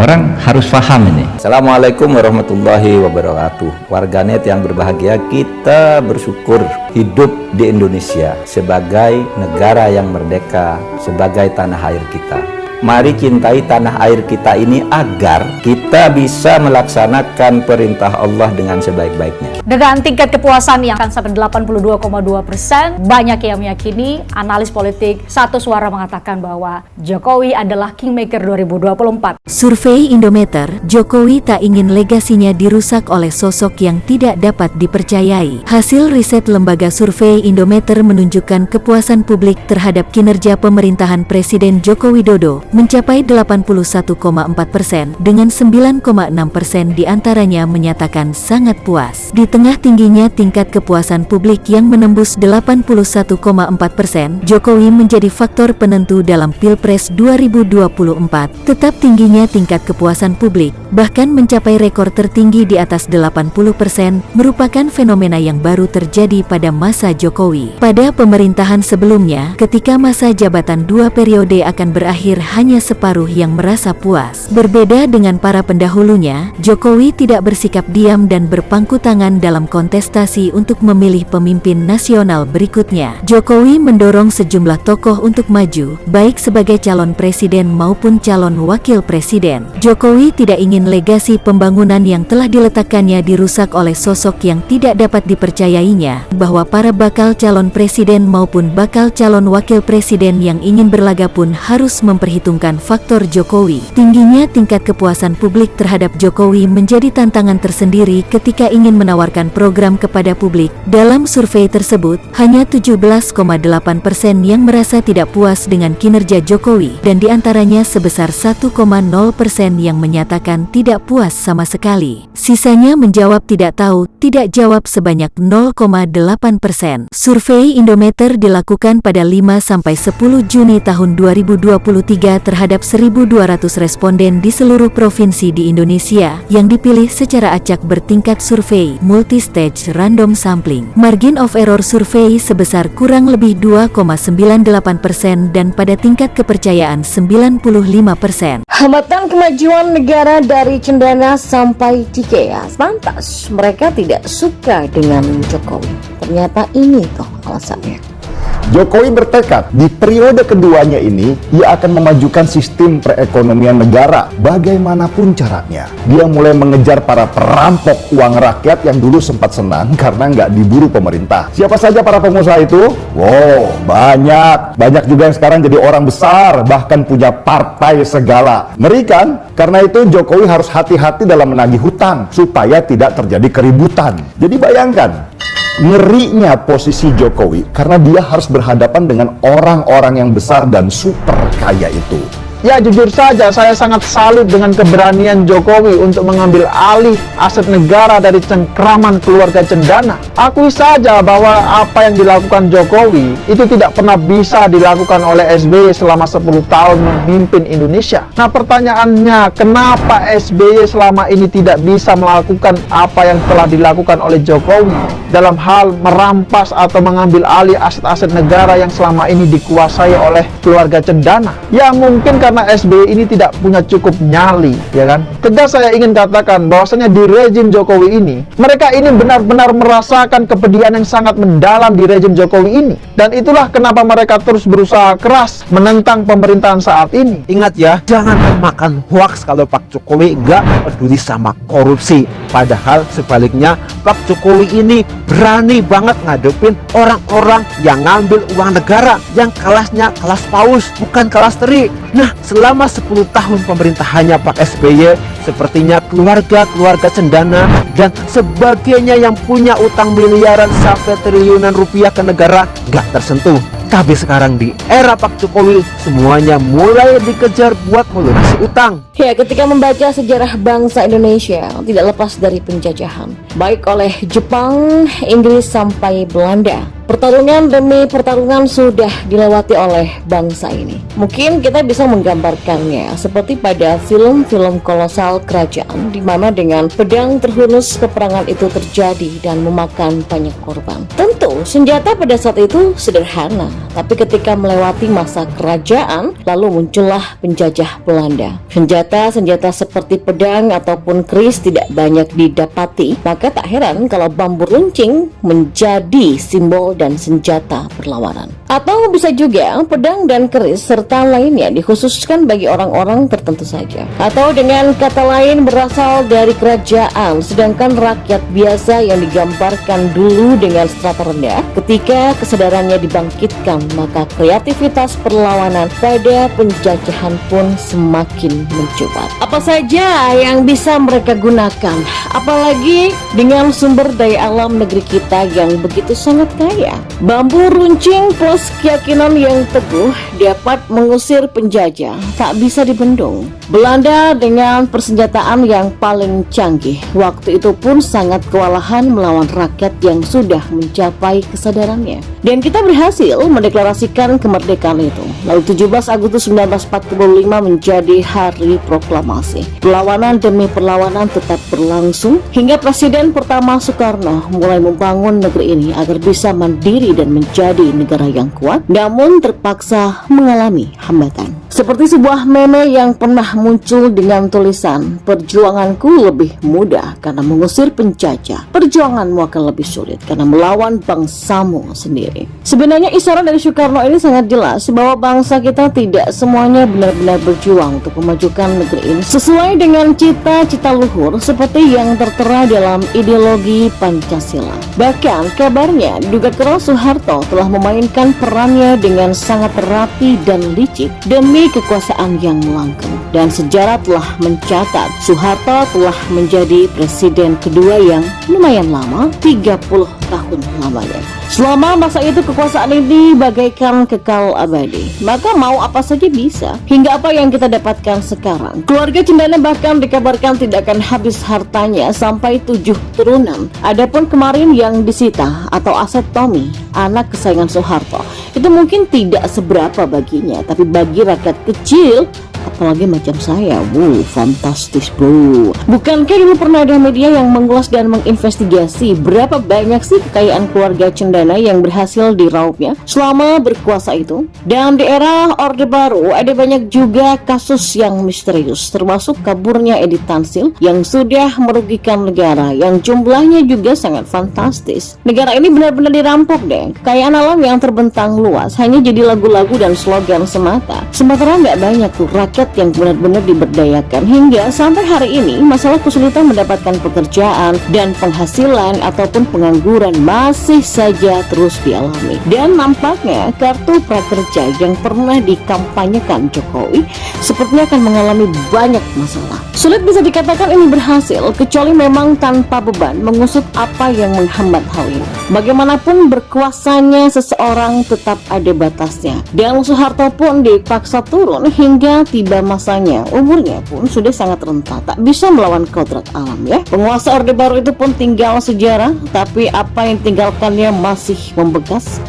Orang harus paham ini. Assalamualaikum warahmatullahi wabarakatuh. Warganet yang berbahagia, kita bersyukur hidup di Indonesia sebagai negara yang merdeka, sebagai tanah air kita. Mari cintai tanah air kita ini agar kita bisa melaksanakan perintah Allah dengan sebaik-baiknya. Dengan tingkat kepuasan yang akan sampai 82,2%, banyak yang meyakini, analis politik satu suara mengatakan bahwa Jokowi adalah Kingmaker 2024. Survei Indometer, Jokowi tak ingin legasinya dirusak oleh sosok yang tidak dapat dipercayai. Hasil riset lembaga survei Indometer menunjukkan kepuasan publik terhadap kinerja pemerintahan Presiden Joko Widodo mencapai 81,4%, dengan 9,6% diantaranya menyatakan sangat puas. Di tengah tingginya tingkat kepuasan publik yang menembus 81,4%, Jokowi menjadi faktor penentu dalam Pilpres 2024. Tetap tingginya tingkat kepuasan publik, bahkan mencapai rekor tertinggi di atas 80%, merupakan fenomena yang baru terjadi pada masa Jokowi. Pada pemerintahan sebelumnya, ketika masa jabatan 2 periode akan berakhir, hanya separuh yang merasa puas. Berbeda dengan para pendahulunya, Jokowi tidak bersikap diam dan berpangku tangan dalam kontestasi untuk memilih pemimpin nasional berikutnya. Jokowi mendorong sejumlah tokoh untuk maju, baik sebagai calon presiden maupun calon wakil presiden. Jokowi tidak ingin legasi pembangunan yang telah diletakkannya dirusak oleh sosok yang tidak dapat dipercayainya, bahwa para bakal calon presiden maupun bakal calon wakil presiden yang ingin berlaga pun harus memperhitungkan faktor Jokowi. Tingginya tingkat kepuasan publik terhadap Jokowi menjadi tantangan tersendiri ketika ingin menawarkan program kepada publik. Dalam survei tersebut, hanya 17,8% yang merasa tidak puas dengan kinerja Jokowi, dan diantaranya sebesar 1,0% yang menyatakan tidak puas sama sekali. Sisanya menjawab tidak tahu, tidak jawab sebanyak 0,8%. Survei Indometer dilakukan pada 5-10 Juni tahun 2023 terhadap 1.200 responden di seluruh provinsi di Indonesia yang dipilih secara acak bertingkat survei multi-stage random sampling. Margin of error survei sebesar kurang lebih 2,98% dan pada tingkat kepercayaan 95%. Hambatan kemajuan negara dari cendana sampai Cikeas. Pantas mereka tidak suka dengan Jokowi. Ternyata ini toh alasannya. Jokowi bertekad di periode keduanya ini ia akan memajukan sistem perekonomian negara bagaimanapun caranya. Dia mulai mengejar para perampok uang rakyat yang dulu sempat senang karena nggak diburu pemerintah. Siapa saja para pengusaha itu? Wow, banyak. Banyak juga yang sekarang jadi orang besar, bahkan punya partai segala. Ngeri kan? Karena itu Jokowi harus hati-hati dalam menagih hutang supaya tidak terjadi keributan. Jadi bayangkan ngerinya posisi Jokowi karena dia harus berhadapan dengan orang-orang yang besar dan super kaya itu. Ya, jujur saja saya sangat salut dengan keberanian Jokowi untuk mengambil alih aset negara dari cengkraman keluarga cendana. Akui saja bahwa apa yang dilakukan Jokowi itu tidak pernah bisa dilakukan oleh SBY selama 10 tahun memimpin Indonesia. Nah, pertanyaannya, kenapa SBY selama ini tidak bisa melakukan apa yang telah dilakukan oleh Jokowi dalam hal merampas atau mengambil alih aset-aset negara yang selama ini dikuasai oleh keluarga cendana? Ya, mungkin karena SBY ini tidak punya cukup nyali, ya kan? Tegas saya ingin katakan bahwasanya di rejim Jokowi ini, mereka ini benar-benar merasakan kepedihan yang sangat mendalam di rejim Jokowi ini. Dan itulah kenapa mereka terus berusaha keras menentang pemerintahan saat ini. Ingat ya, jangan makan hoaks kalau Pak Jokowi nggak peduli sama korupsi. Padahal sebaliknya, Pak Jokowi ini berani banget ngadepin orang-orang yang ngambil uang negara, yang kelasnya kelas paus, bukan kelas teri. Nah, selama 10 tahun pemerintahannya Pak SBY, sepertinya keluarga-keluarga cendana dan sebagainya yang punya utang miliaran sampai triliunan rupiah ke negara nggak tersentuh. Tapi sekarang di era Pak Jokowi, semuanya mulai dikejar buat melunasi utang. Ya, ketika membaca sejarah bangsa Indonesia, tidak lepas dari penjajahan, baik oleh Jepang, Inggris, sampai Belanda. Pertarungan demi pertarungan sudah dilewati oleh bangsa ini. Mungkin kita bisa menggambarkannya seperti pada film-film kolosal kerajaan, di mana dengan pedang terhunus peperangan itu terjadi dan memakan banyak korban. Tentu tahu senjata pada saat itu sederhana, tapi ketika melewati masa kerajaan, lalu muncullah penjajah Belanda. Senjata seperti pedang ataupun keris tidak banyak didapati, maka tak heran kalau bambu runcing menjadi simbol dan senjata perlawanan. Atau bisa juga pedang dan keris serta lainnya dikhususkan bagi orang-orang tertentu saja. Atau dengan kata lain berasal dari kerajaan, sedangkan rakyat biasa yang digambarkan dulu dengan strata rendah. Ketika kesadarannya dibangkitkan, maka kreativitas perlawanan pada penjajahan pun semakin mencuat. Apa saja yang bisa mereka gunakan, apalagi dengan sumber daya alam negeri kita yang begitu sangat kaya. Bambu runcing plus keyakinan yang teguh dapat mengusir penjajah, tak bisa dibendung. Belanda dengan persenjataan yang paling canggih waktu itu pun sangat kewalahan melawan rakyat yang sudah mencapai kesadarannya. Dan kita berhasil mendeklarasikan kemerdekaan itu. Lalu 17 Agustus 1945 menjadi hari proklamasi. Perlawanan demi perlawanan tetap berlangsung hingga Presiden pertama Soekarno mulai membangun negeri ini agar bisa mandiri dan menjadi negara yang kuat, namun terpaksa mengalami hambatan. Seperti sebuah meme yang pernah muncul dengan tulisan, "Perjuanganku lebih mudah karena mengusir penjajah. Perjuanganmu akan lebih sulit karena melawan bangsamu sendiri." Sebenarnya isyarat dari Soekarno ini sangat jelas bahwa bangsa kita tidak semuanya benar-benar berjuang untuk memajukan negeri ini sesuai dengan cita-cita luhur seperti yang tertera dalam ideologi Pancasila. Bahkan kabarnya diduga keras Soeharto telah memainkan perannya dengan sangat rapi dan licik demi kekuasaan yang langgeng. Dan sejarah telah mencatat Soeharto telah menjadi presiden kedua yang lumayan lama, 30 tahun lamanya. Selama masa itu kekuasaan ini bagaikan kekal abadi, maka mau apa saja bisa. Hingga apa yang kita dapatkan sekarang, keluarga Cendana bahkan dikabarkan tidak akan habis hartanya sampai 7 turunan. Adapun kemarin yang disita atau aset Tommy, anak kesayangan Soeharto, itu mungkin tidak seberapa baginya, tapi bagi rakyat kecil, apalagi macam saya, fantastis bro. Bukankah dulu pernah ada media yang mengulas dan menginvestigasi berapa banyak sih kekayaan keluarga Cendana yang berhasil diraupnya selama berkuasa itu? Dan di era Orde Baru ada banyak juga kasus yang misterius, termasuk kaburnya Edi Tansil yang sudah merugikan negara, yang jumlahnya juga sangat fantastis. Negara ini benar-benar dirampok deh. Kekayaan alam yang terbentang luas hanya jadi lagu-lagu dan slogan semata. Sementara nggak banyak tuh rakyat yang benar-benar diberdayakan. Hingga sampai hari ini masalah kesulitan mendapatkan pekerjaan dan penghasilan ataupun pengangguran masih saja terus dialami. Dan nampaknya kartu prakerja yang pernah dikampanyekan Jokowi sepertinya akan mengalami banyak masalah. Sulit bisa dikatakan ini berhasil kecuali memang tanpa beban mengusut apa yang menghambat hal ini. Bagaimanapun berkuasanya seseorang tetap ada batasnya. Dan Soeharto pun dipaksa turun hingga tiba masanya. Umurnya pun sudah sangat renta, tak bisa melawan kodrat alam ya. Penguasa Orde Baru itu pun tinggal sejarah, tapi apa yang tinggalkannya masih membekas.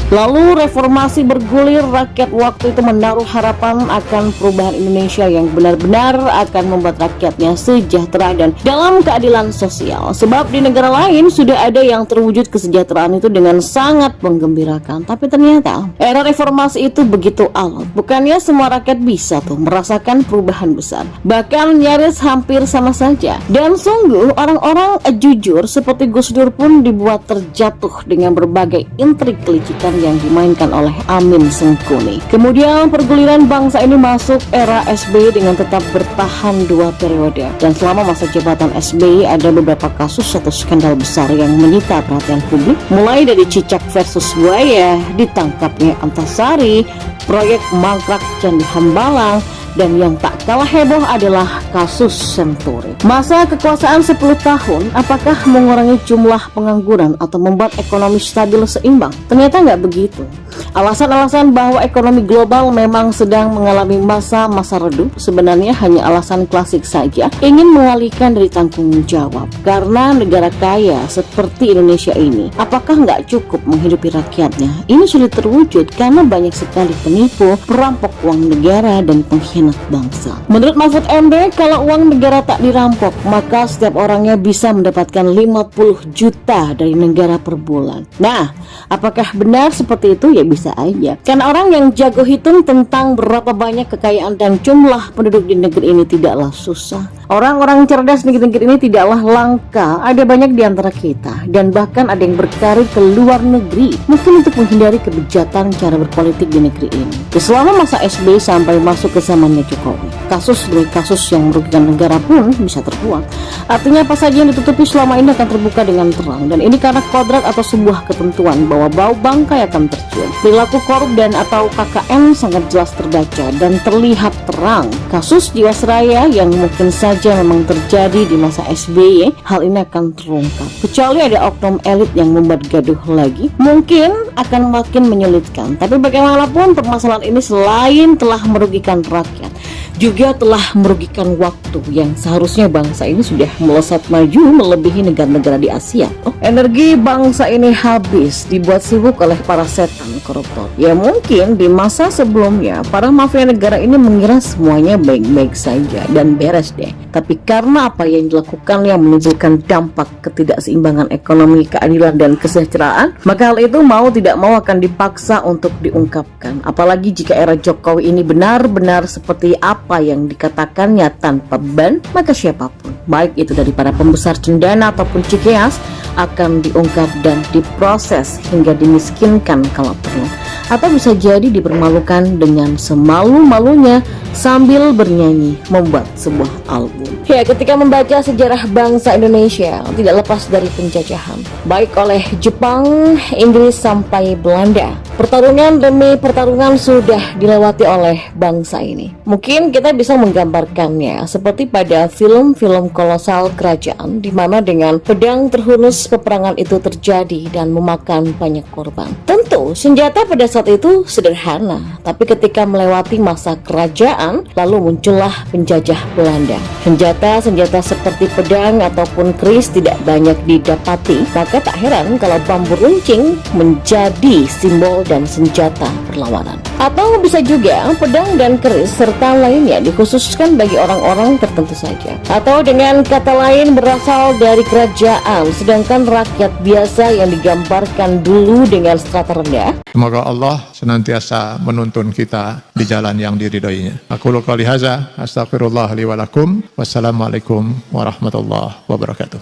Lalu reformasi bergulir, rakyat waktu itu menaruh harapan akan perubahan Indonesia yang benar-benar akan membuat rakyatnya sejahtera dan dalam keadilan sosial. Sebab di negara lain sudah ada yang terwujud kesejahteraan itu dengan sangat menggembirakan. Tapi ternyata era reformasi itu begitu alot. Bukannya semua rakyat bisa tuh merasakan perubahan besar, bahkan nyaris hampir sama saja. Dan sungguh orang-orang jujur seperti Gus Dur pun dibuat terjatuh dengan berbagai intrik kelicikan yang dimainkan oleh Amin Sengkuni. Kemudian perguliran bangsa ini masuk era SBY dengan tetap bertahan 2 periode. Dan selama masa jabatan SBY ada beberapa kasus atau skandal besar yang menyita perhatian publik, mulai dari Cicak versus Buaya, ditangkapnya Antasari, proyek mangkrak Candi Hambalang, dan yang tak kalah heboh adalah kasus Senturi. Masa kekuasaan 10 tahun, apakah mengurangi jumlah pengangguran atau membuat ekonomi stabil seimbang? Ternyata nggak begitu. Alasan-alasan bahwa ekonomi global memang sedang mengalami masa-masa redup sebenarnya hanya alasan klasik saja, ingin mengalihkan dari tanggung jawab. Karena negara kaya seperti Indonesia ini, apakah nggak cukup menghidupi rakyatnya? Ini sulit terwujud karena banyak sekali penipu, perampok uang negara, dan pengkhianat bangsa. bangsa. Menurut Mahfud MD, kalau uang negara tak dirampok, maka setiap orangnya bisa mendapatkan 50 juta dari negara per bulan. Nah, apakah benar seperti itu? Ya bisa aja. Karena orang yang jago hitung tentang berapa banyak kekayaan dan jumlah penduduk di negeri ini tidaklah susah. Orang-orang cerdas di negeri ini tidaklah langka. Ada banyak di antara kita, dan bahkan ada yang berkarir ke luar negeri, mungkin untuk menghindari kebejatan cara berpolitik di negeri ini. Selama masa SBY sampai masuk ke zamannya Jokowi, kasus demi kasus yang merugikan negara pun bisa terkuat. Artinya apa saja yang ditutupi selama ini akan terbuka dengan terang, dan ini karena kodrat atau sebuah ketentuan bahwa bau bangkai akan tercium. Perilaku korup dan atau KKN sangat jelas terbaca dan terlihat terang. Kasus Jiwasraya yang mungkin saja memang terjadi di masa SBY, hal ini akan terungkap. Kecuali ada oknum elit yang membuat gaduh lagi, mungkin akan makin menyulitkan. Tapi bagaimanapun permasalahan ini selain telah merugikan rakyat, juga telah merugikan waktu yang seharusnya bangsa ini sudah melesat maju melebihi negara-negara di Asia. Energi bangsa ini habis dibuat sibuk oleh para setan koruptor. Ya mungkin di masa sebelumnya para mafia negara ini mengira semuanya baik-baik saja dan beres deh. Tapi karena apa yang dilakukan yang menimbulkan dampak ketidakseimbangan ekonomi, keadilan dan kesejahteraan, maka hal itu mau tidak mau akan dipaksa untuk diungkapkan. Apalagi jika era Jokowi ini benar-benar seperti apa yang dikatakannya tanpa beban, maka siapapun, baik itu dari para pembesar cendana ataupun cikeas, akan diungkap dan diproses hingga dimiskinkan kalau perlu, atau bisa jadi dipermalukan dengan semalu-malunya sambil bernyanyi membuat sebuah album. Ya, ketika membaca sejarah bangsa Indonesia tidak lepas dari penjajahan, baik oleh Jepang, Inggris sampai Belanda. Pertarungan demi pertarungan sudah dilewati oleh bangsa ini. Mungkin kita bisa menggambarkannya seperti pada film-film kolosal kerajaan, di mana dengan pedang terhunus peperangan itu terjadi dan memakan banyak korban. Tentu senjata pada saat itu sederhana, tapi ketika melewati masa kerajaan, lalu muncullah penjajah Belanda. Senjata seperti pedang ataupun keris tidak banyak didapati, maka tak heran kalau bambu runcing menjadi simbol dan senjata perlawanan. Atau bisa juga pedang dan keris serta lainnya dikhususkan bagi orang-orang tertentu saja, atau dengan kata lain berasal dari kerajaan, sedangkan rakyat biasa yang digambarkan dulu dengan strata rendah. Semoga Allah senantiasa menuntun kita di jalan yang diridhoinya. Aku qouli hadza, astaghfirullah li wa lakum. Wassalamualaikum warahmatullahi wabarakatuh.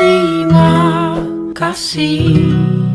Terima kasih.